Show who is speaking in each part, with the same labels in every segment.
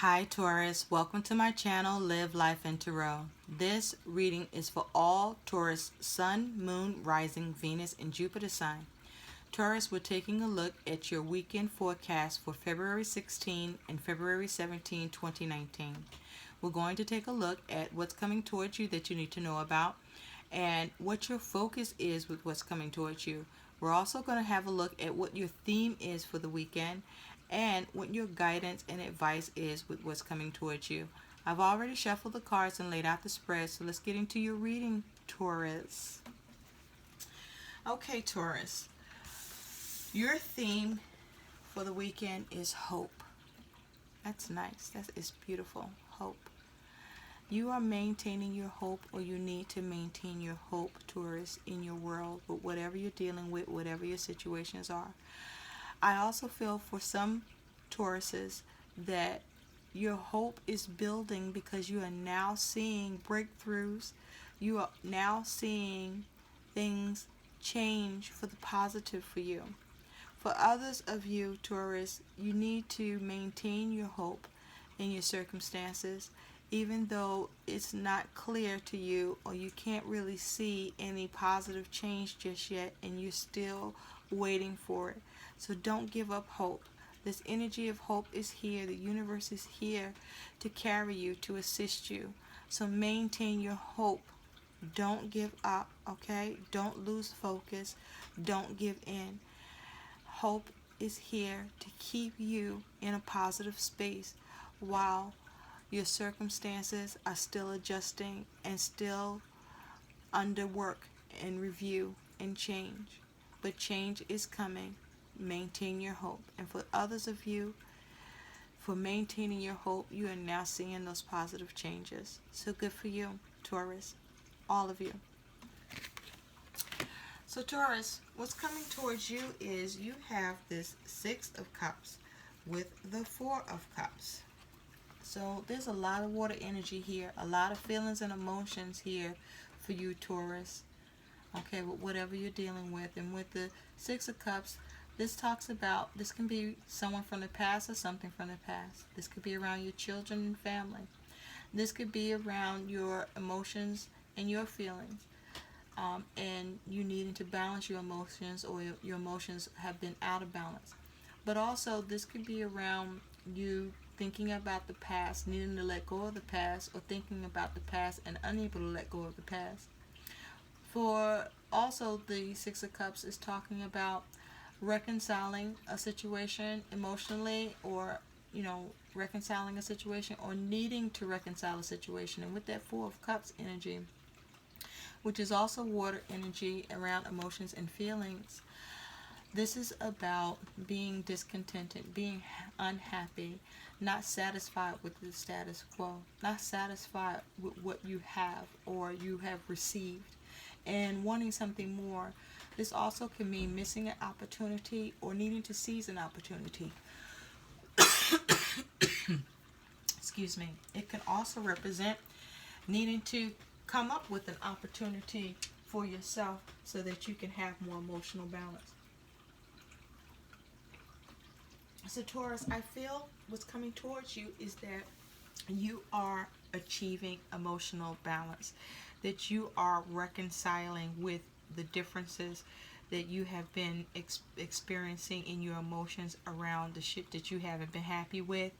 Speaker 1: Hi Taurus, welcome to my channel Live Life in Tarot. This reading is for all Taurus Sun, Moon, Rising, Venus, and Jupiter sign. Taurus, we're taking a look at your weekend forecast for February 16 and February 17, 2019. We're going to take a look at what's coming towards you that you need to know about and what your focus is with what's coming towards you. We're also going to have a look at what your theme is for the weekend and what your guidance and advice is with what's coming towards you. I've already shuffled the cards and laid out the spread, so let's get into your reading, Taurus. Okay, Taurus, your theme for the weekend is hope. That's nice. That is beautiful. Hope. You are maintaining your hope, or you need to maintain your hope, Taurus, in your world, with whatever you're dealing with, whatever your situations are. I also feel for some Tauruses that your hope is building because you are now seeing breakthroughs. You are now seeing things change for the positive for you. For others of you, Taurus, you need to maintain your hope in your circumstances, even though it's not clear to you or you can't really see any positive change just yet and you're still waiting for it. So don't give up hope. This energy of hope is here. The universe is here to carry you, to assist you. So maintain your hope. Don't give up, okay? Don't lose focus. Don't give in. Hope is here to keep you in a positive space while your circumstances are still adjusting and still under work and review and change. But change is coming. Maintain your hope. And for others of you, for maintaining your hope, you are now seeing those positive changes. So good for you, Taurus. All of you. So Taurus, what's coming towards you is you have this Six of Cups with the Four of Cups. So there's a lot of water energy here, a lot of feelings and emotions here for you, Taurus. Okay, with whatever you're dealing with. And with the Six of Cups, this talks about, this can be someone from the past or something from the past. This could be around your children and family. This could be around your emotions and your feelings. And you needing to balance your emotions, or your emotions have been out of balance. But also this could be around you thinking about the past, needing to let go of the past, or thinking about the past and unable to let go of the past. For also the Six of Cups is talking about reconciling a situation emotionally, or reconciling a situation, or needing to reconcile a situation. And with that Four of Cups energy, which is also water energy around emotions and feelings, this is about being discontented, being unhappy, not satisfied with the status quo, not satisfied with what you have or you have received, and wanting something more. This also can mean missing an opportunity or needing to seize an opportunity. Excuse me. It can also represent needing to come up with an opportunity for yourself so that you can have more emotional balance. So Taurus, I feel what's coming towards you is that you are achieving emotional balance, that you are reconciling with the differences that you have been experiencing in your emotions around the shit that you haven't been happy with.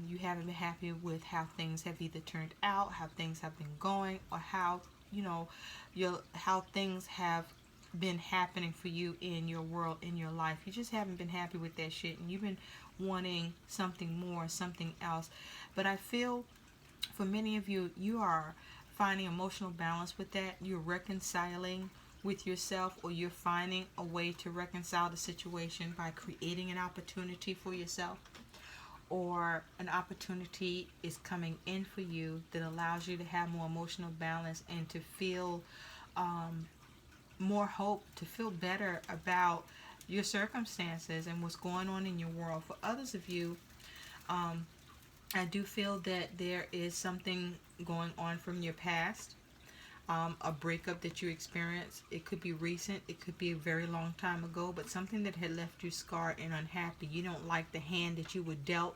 Speaker 1: You haven't been happy with how things have either turned out, how things have been going, or how how things have been happening for you in your world, in your life. You just haven't been happy with that shit, and you've been wanting something more, something else. But I feel for many of you, you are finding emotional balance with that. You're reconciling with yourself, or you're finding a way to reconcile the situation by creating an opportunity for yourself, or an opportunity is coming in for you that allows you to have more emotional balance and to feel more hope, to feel better about your circumstances and what's going on in your world. For others of you, I do feel that there is something going on from your past, a breakup that you experienced. It could be recent, it could be a very long time ago, but something that had left you scarred and unhappy. You don't like the hand that you were dealt.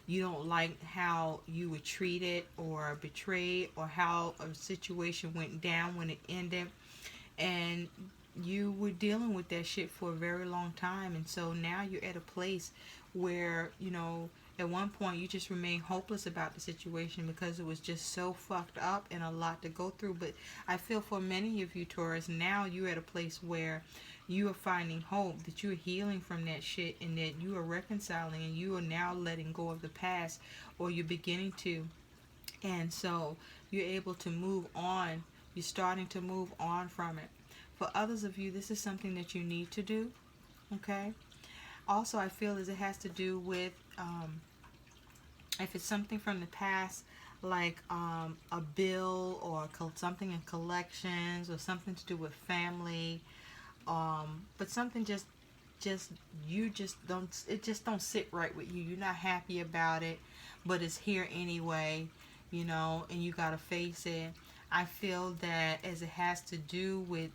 Speaker 1: You don't like how you were treated or betrayed, or how a situation went down when it ended. And you were dealing with that shit for a very long time. And so now you're at a place where, at one point you just remain hopeless about the situation because it was just so fucked up and a lot to go through. But I feel for many of you Taurus, now you're at a place where you are finding hope, that you're healing from that shit, and that you are reconciling, and you are now letting go of the past, or you're beginning to. And so you're able to move on. You're starting to move on from it. For others of you, this is something that you need to do. Okay. Also, I feel as it has to do with, if it's something from the past, like a bill, or something in collections, or something to do with family, but something just you just don't, it just don't sit right with you. You're not happy about it, but it's here anyway, and you gotta face it. I feel that as it has to do with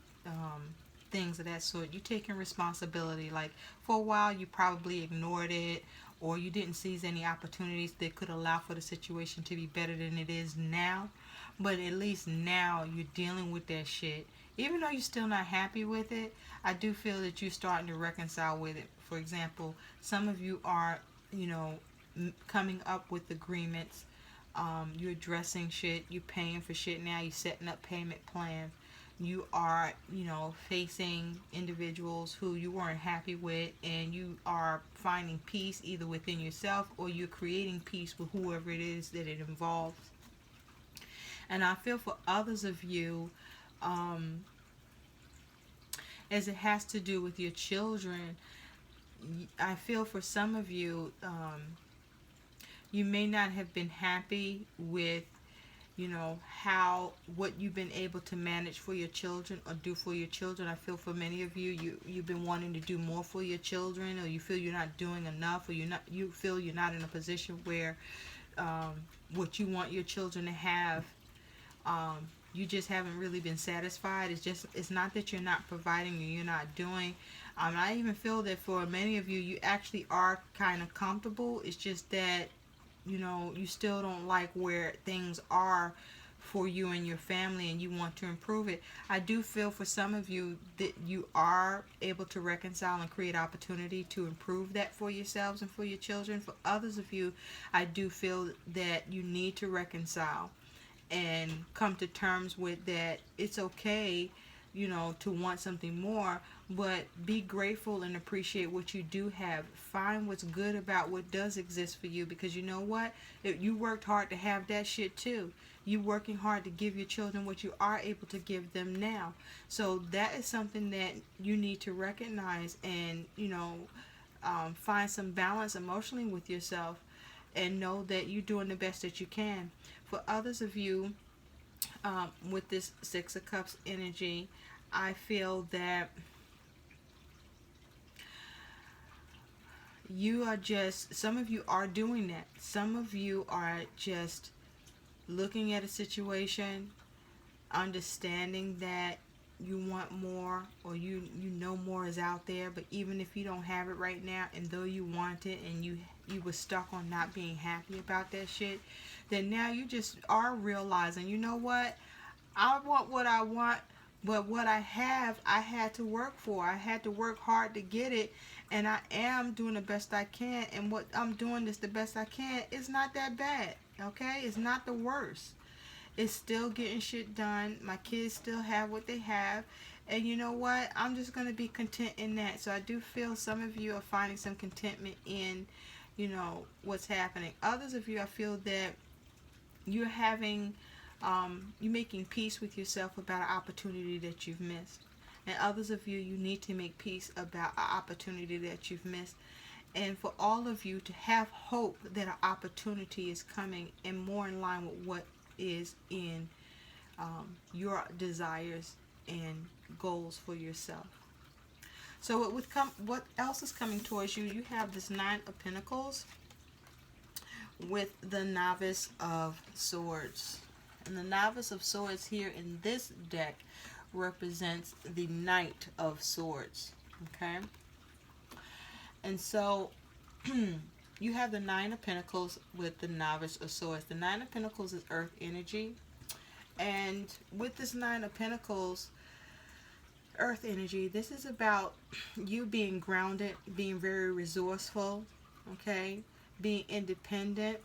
Speaker 1: things of that sort, you taking responsibility. Like, for a while you probably ignored it, or you didn't seize any opportunities that could allow for the situation to be better than it is now. But at least now you're dealing with that shit. Even though you're still not happy with it, I do feel that you're starting to reconcile with it. For example, some of you are, coming up with agreements. You're addressing shit. You're paying for shit now. You're setting up payment plans. You are, facing individuals who you weren't happy with, and you are finding peace either within yourself, or you're creating peace with whoever it is that it involves. And I feel for others of you, as it has to do with your children, I feel for some of you, you may not have been happy with, how, what you've been able to manage for your children or do for your children. I feel for many of you, you've been wanting to do more for your children, or you feel you're not doing enough, or you feel you're not in a position where, what you want your children to have, you just haven't really been satisfied. It's not that you're not providing or you're not doing. I even feel that for many of you, you actually are kind of comfortable. It's just that, you still don't like where things are for you and your family, and you want to improve it. I do feel for some of you that you are able to reconcile and create opportunity to improve that for yourselves and for your children. For others of you, I do feel that you need to reconcile and come to terms with that it's okay, to want something more, but be grateful and appreciate what you do have. Find what's good about what does exist for you, because you know what? You worked hard to have that shit too. You working hard to give your children what you are able to give them now. So that is something that you need to recognize, and find some balance emotionally with yourself, and know that you're doing the best that you can. For others of you, with this Six of Cups energy, I feel that you are just, some of you are doing that. Some of you are just looking at a situation, understanding that you want more, or you know more is out there, but even if you don't have it right now, and though you want it, and you were stuck on not being happy about that shit, then now you just are realizing, you know what, I want what I want, but what I have, I had to work for. I had to work hard to get it, and I am doing the best I can, and what I'm doing is the best I can. It's not that bad, okay? It's not the worst. It's still getting shit done. My kids still have what they have. And you know what? I'm just going to be content in that. So I do feel some of you are finding some contentment in, what's happening. Others of you, I feel that you're having, you're making peace with yourself about an opportunity that you've missed. And others of you, you need to make peace about an opportunity that you've missed. And for all of you to have hope that an opportunity is coming, and more in line with what is in your desires and goals for yourself. So what else is coming towards you? You have this Nine of Pentacles with the Novice of Swords. And the Novice of Swords here in this deck represents the Knight of Swords. Okay? And so you have the Nine of Pentacles with the Novice of Swords. The Nine of Pentacles is earth energy. And with this Nine of Pentacles, earth energy, this is about you being grounded, being very resourceful, okay? Being independent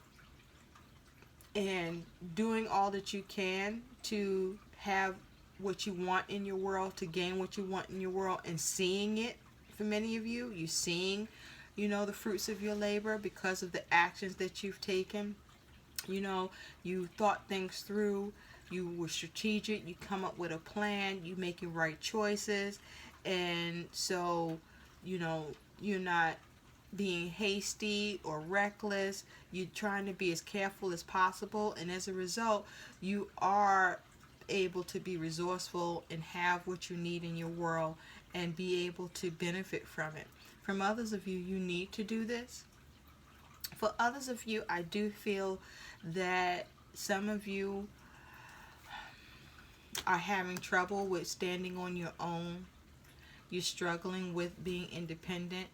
Speaker 1: and doing all that you can to have what you want in your world, to gain what you want in your world, and seeing it. For many of you, you seeing, the fruits of your labor because of the actions that you've taken. You thought things through, you were strategic, you come up with a plan, you making right choices, and so, you're not being hasty or reckless. You're trying to be as careful as possible, and as a result, you are able to be resourceful and have what you need in your world and be able to benefit from it. From others of you, you need to do this. For others of you, I do feel that some of you are having trouble with standing on your own. You're struggling with being independent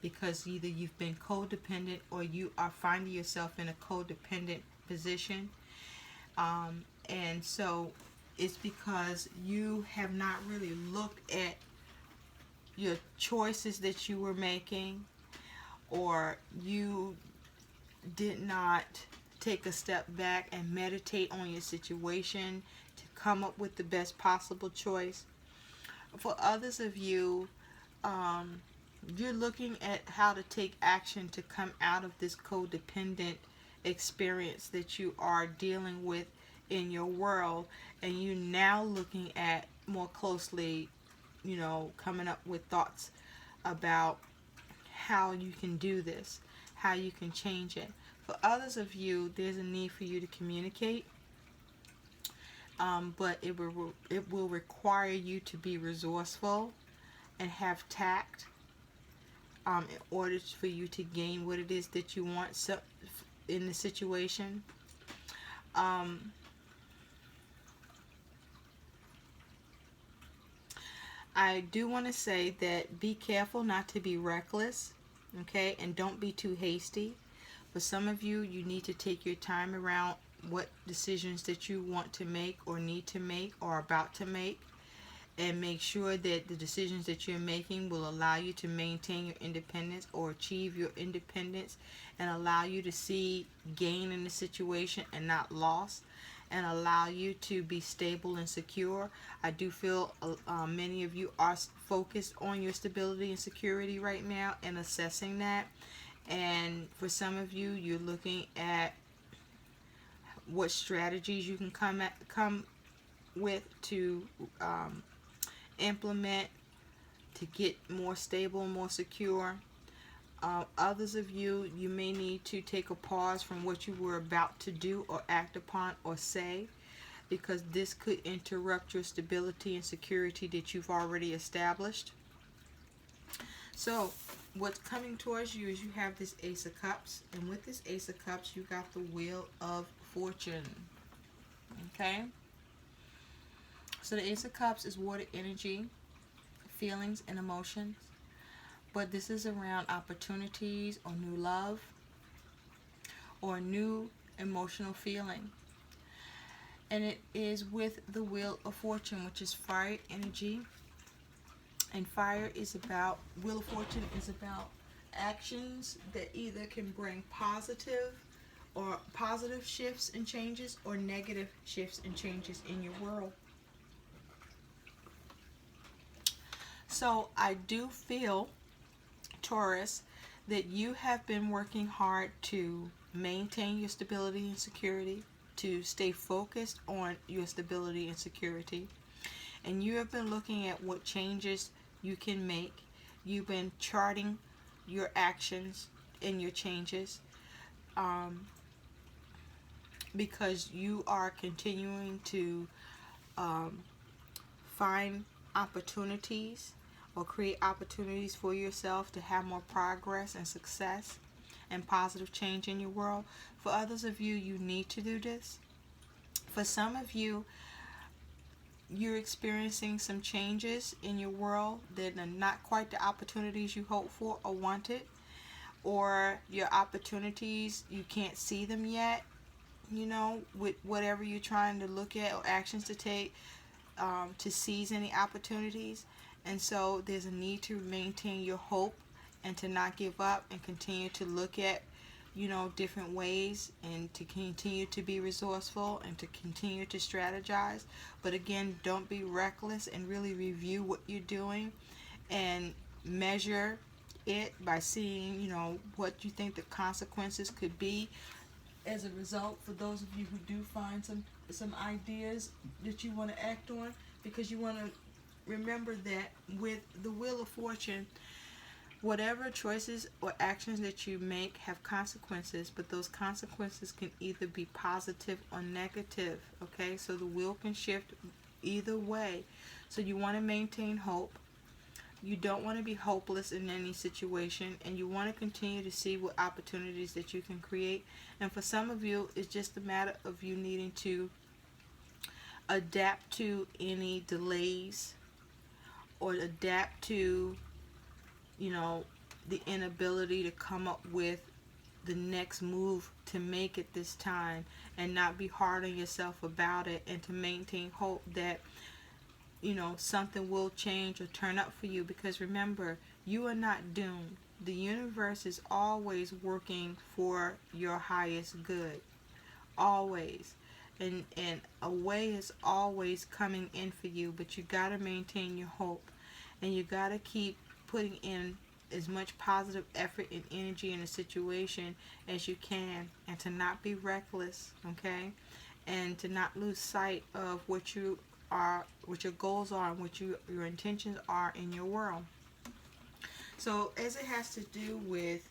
Speaker 1: because either you've been codependent or you are finding yourself in a codependent position. And so it's because you have not really looked at your choices that you were making, or you did not take a step back and meditate on your situation to come up with the best possible choice. For others of you, you're looking at how to take action to come out of this codependent experience that you are dealing with in your world, and you're now looking at more closely, coming up with thoughts about how you can do this, how you can change it. For others of you, there's a need for you to communicate, but it will require you to be resourceful and have tact in order for you to gain what it is that you want in the situation. I do want to say that be careful not to be reckless, okay? And don't be too hasty. For some of you, you need to take your time around what decisions that you want to make or need to make or about to make, and make sure that the decisions that you're making will allow you to maintain your independence or achieve your independence, and allow you to see gain in the situation and not loss, and allow you to be stable and secure. I do feel many of you are focused on your stability and security right now and assessing that. And for some of you, you're looking at what strategies you can come with to implement to get more stable, more secure. Others of you, you may need to take a pause from what you were about to do or act upon or say, because this could interrupt your stability and security that you've already established. So what's coming towards you is you have this Ace of Cups, and with this Ace of Cups, you got the Wheel of Fortune. Okay? So the Ace of Cups is water energy, feelings and emotions. But this is around opportunities or new love or new emotional feeling. And it is with the Wheel of Fortune, which is fire energy. And Wheel of Fortune is about actions that either can bring positive shifts and changes, or negative shifts and changes in your world. So I do feel, Taurus, that you have been working hard to maintain your stability and security, to stay focused on your stability and security. And you have been looking at what changes you can make. You've been charting your actions and your changes, because you are continuing to find opportunities or create opportunities for yourself to have more progress and success and positive change in your world. For others of you, you need to do this. For some of you, you're experiencing some changes in your world that are not quite the opportunities you hoped for or wanted, or your opportunities, you can't see them yet, with whatever you're trying to look at or actions to take, to seize any opportunities. And so there's a need to maintain your hope and to not give up and continue to look at, different ways, and to continue to be resourceful and to continue to strategize. But again, don't be reckless, and really review what you're doing and measure it by seeing, what you think the consequences could be as a result, for those of you who do find some ideas that you want to act on, because you want to remember that with the Wheel of Fortune, whatever choices or actions that you make have consequences, but those consequences can either be positive or negative. Okay, so the wheel can shift either way. So you want to maintain hope. You don't want to be hopeless in any situation, and you want to continue to see what opportunities that you can create. And for some of you, it's just a matter of you needing to adapt to any delays, or adapt to, the inability to come up with the next move to make it this time, and not be hard on yourself about it, and to maintain hope that something will change or turn up for you. Because remember, you are not doomed. The universe is always working for your highest good, always. And a way is always coming in for you, but you got to maintain your hope, and you got to keep putting in as much positive effort and energy in a situation as you can, and to not be reckless, okay? And to not lose sight of what your goals are, and what your intentions are in your world. So as it has to do with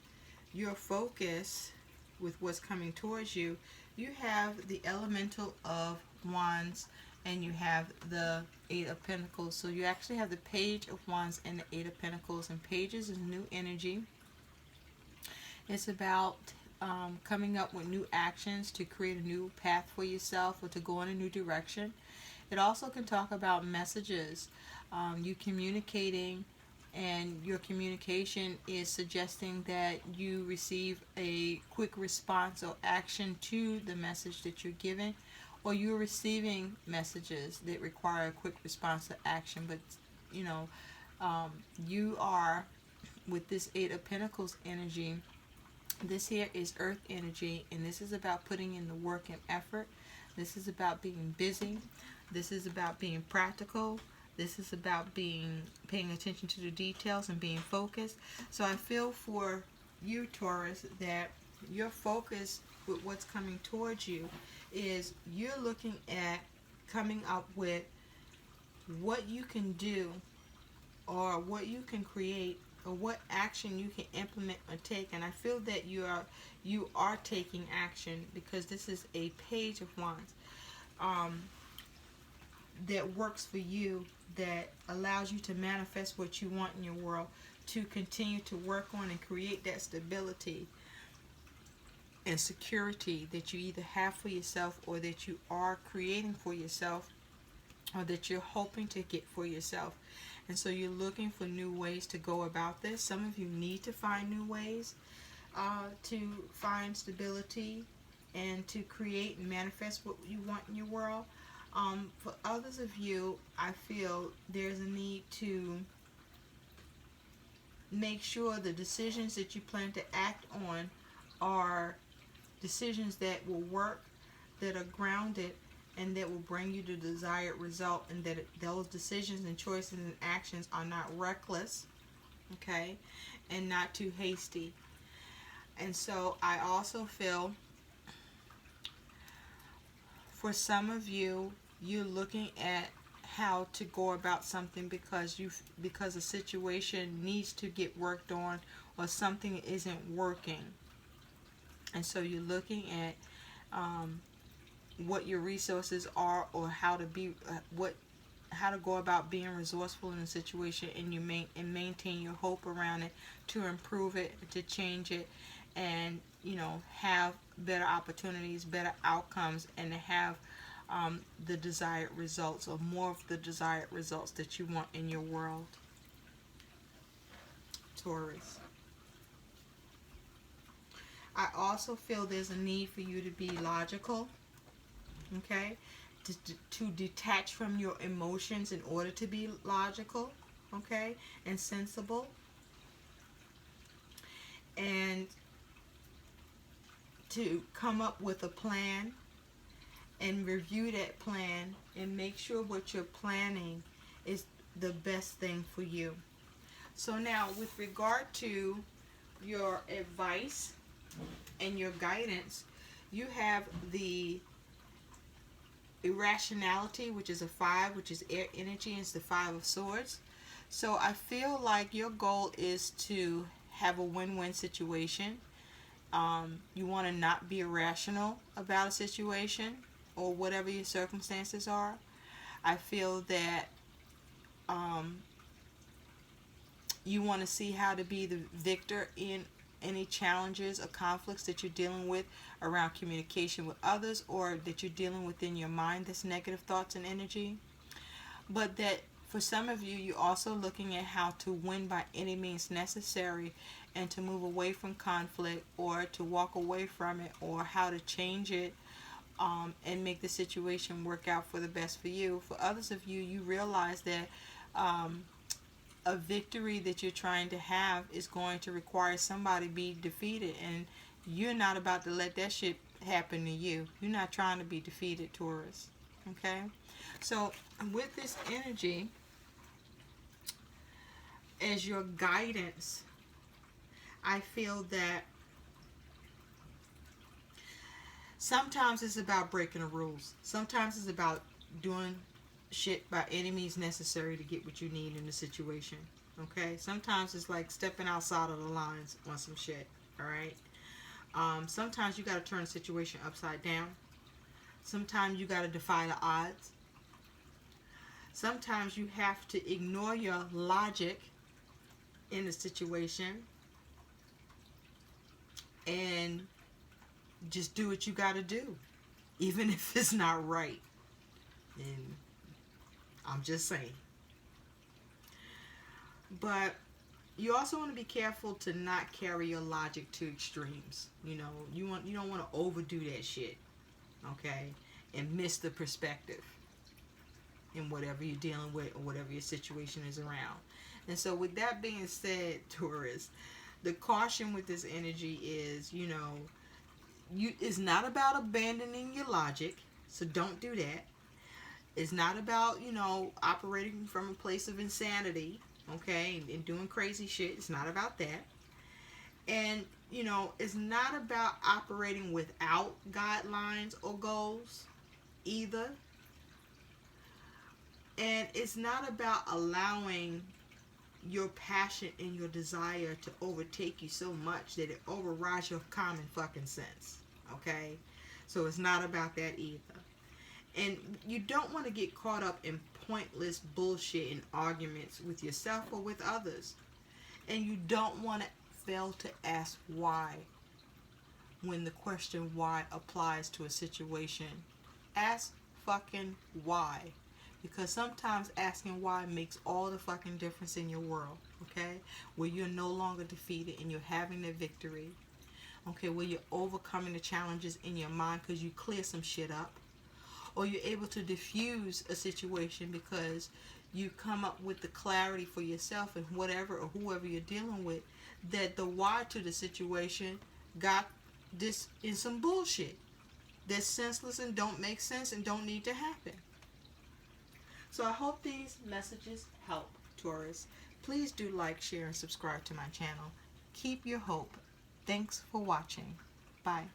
Speaker 1: your focus, with what's coming towards you, you have the Elemental of Wands, and you have the Eight of Pentacles. So you actually have the Page of Wands and the Eight of Pentacles. And Pages is new energy. It's about coming up with new actions to create a new path for yourself, or to go in a new direction. It also can talk about messages. You communicating, and your communication is suggesting that you receive a quick response or action to the message that you're giving, or you're receiving messages that require a quick response or action. But you are, with this Eight of Pentacles energy, this here is earth energy, and this is about putting in the work and effort. This is about being busy. This is about being practical. This is about paying attention to the details and being focused. So I feel for you, Taurus, that your focus with what's coming towards you is you're looking at coming up with what you can do, or what you can create, or what action you can implement or take. And I feel that you are taking action, because this is a Page of Wands that works for you, that allows you to manifest what you want in your world, to continue to work on and create that stability and security that you either have for yourself, or that you are creating for yourself, or that you're hoping to get for yourself. And so you're looking for new ways to go about this. Some of you need to find new ways to find stability and to create and manifest what you want in your world. For others of you, I feel there's a need to make sure the decisions that you plan to act on are decisions that will work, that are grounded, and that will bring you the desired result, and that those decisions and choices and actions are not reckless, okay, and not too hasty. And so I also feel for some of you, you're looking at how to go about something because a situation needs to get worked on, or something isn't working. And so you're looking at what your resources are, or how to go about being resourceful in a situation, and maintain your hope around it, to improve it, to change it, and have better opportunities, better outcomes, and to have the desired results, or more of the desired results that you want in your world, Taurus. I also feel there's a need for you to be logical, okay? To detach from your emotions in order to be logical, okay? And sensible. And to come up with a plan and review that plan and make sure what you're planning is the best thing for you. So now, with regard to your advice and your guidance, you have the irrationality, which is a 5, which is air energy, and it's the 5 of swords. So I feel like your goal is to have a win-win situation. You want to not be irrational about a situation or whatever your circumstances are. I feel that you want to see how to be the victor in any challenges or conflicts that you're dealing with around communication with others, or that you're dealing within your mind, that's negative thoughts and energy. But that for some of you, you're also looking at how to win by any means necessary and to move away from conflict or to walk away from it, or how to change it and make the situation work out for the best for you. For others of you, you realize that a victory that you're trying to have is going to require somebody be defeated, and you're not about to let that shit happen to you. You're not trying to be defeated, Taurus. Okay? So with this energy as your guidance, I feel that sometimes it's about breaking the rules. Sometimes it's about doing shit by any means necessary to get what you need in the situation. Okay? Sometimes it's like stepping outside of the lines on some shit. Alright? Sometimes you gotta turn the situation upside down. Sometimes you gotta defy the odds. Sometimes you have to ignore your logic in the situation and just do what you gotta do, even if it's not right. And I'm just saying. But you also want to be careful to not carry your logic to extremes. You know, you don't want to overdo that shit, okay, and miss the perspective in whatever you're dealing with or whatever your situation is around. And so with that being said, Taurus, the caution with this energy is, it's not about abandoning your logic, so don't do that. It's not about, operating from a place of insanity, okay, and doing crazy shit. It's not about that. And, it's not about operating without guidelines or goals either. And it's not about allowing your passion and your desire to overtake you so much that it overrides your common fucking sense, okay? So it's not about that either. And you don't want to get caught up in pointless bullshit and arguments with yourself or with others. And you don't want to fail to ask why when the question why applies to a situation. Ask fucking why. Because sometimes asking why makes all the fucking difference in your world, okay? Where you're no longer defeated and you're having the victory. Okay, where you're overcoming the challenges in your mind because you clear some shit up. Or you're able to diffuse a situation because you come up with the clarity for yourself and whatever or whoever you're dealing with, that the why to the situation got this in some bullshit that's senseless and don't make sense and don't need to happen. So I hope these messages help, Taurus. Please do like, share, and subscribe to my channel. Keep your hope. Thanks for watching. Bye.